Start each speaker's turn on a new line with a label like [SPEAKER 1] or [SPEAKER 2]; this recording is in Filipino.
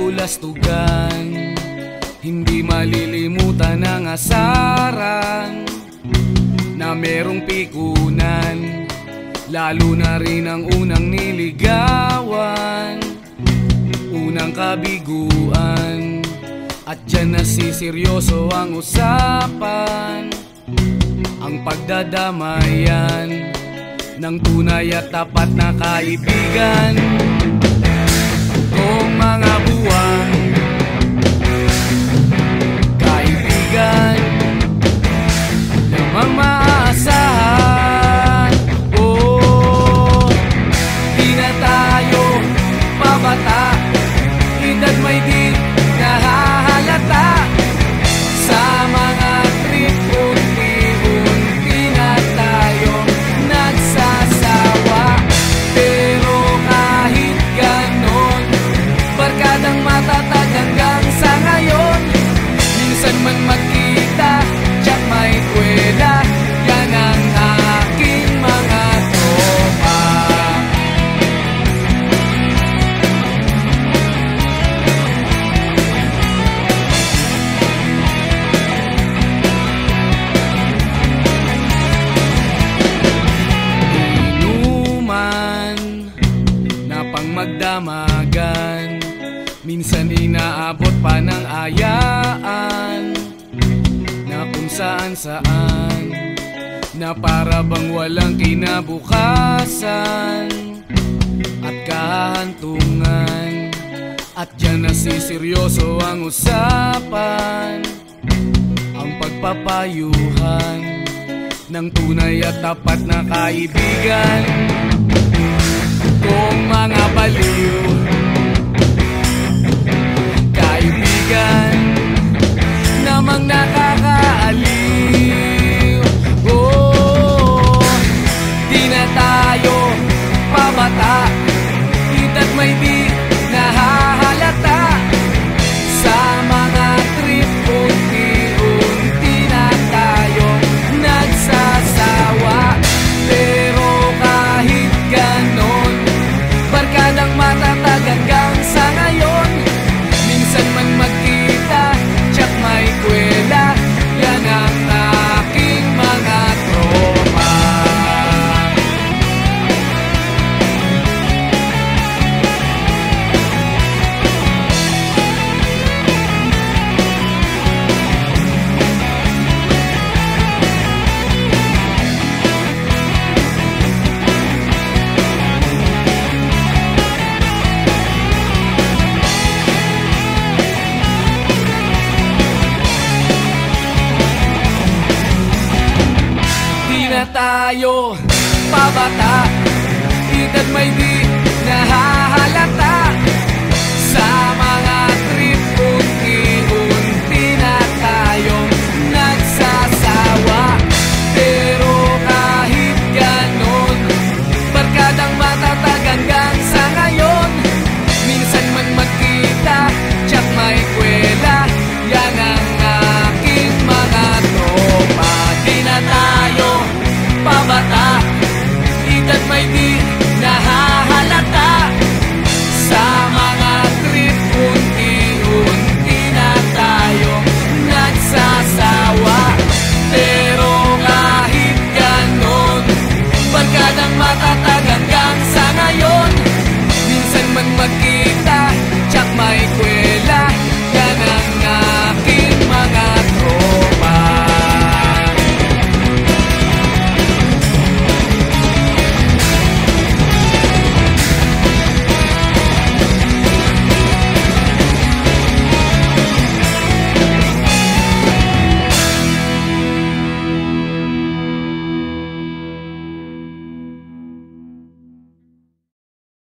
[SPEAKER 1] kabulastugan, hindi malilimutan ang asaran na merong pikunan, lalo na rin ang unang niligawan, unang kabiguan. At dyan nasiseryoso ang usapan, ang pagdadamayan ng tunay at tapat na kaibigan. Kung mga buwan, kaibigan lamang maaasahan. Oh, di na tayo pabata, edad may di nahahalata. Sa mga trip unti-unti na tayo nagsasawa. Pero kahit ganon, barkadang matatag hanggang sa ngayon. Minsan man magkita, tiyak may kwela, yan ang aking mga tropa. Inuman na pang magdamagan, minsan inaabot pa ng ayaan, na kung saan-saan, na para bang walang kinabukasan at kahantungan. At dyan nasiseryoso ang usapan, ang pagpapayuhan ng tunay at tapat na kaibigan. Kung mga baliw, kaibigan namang nakakaaliw. Oh, di na tayo pabata, edad may di nahahalata. Sa mga trip unti-unti na tayo nagsasawa. Pero kahit ganon, barkadang matatag hanggang sa ngayon. Minsan man magkita, tiyak may kwela, yan ang aking mga tropa. Di na tayo pabata, edad may di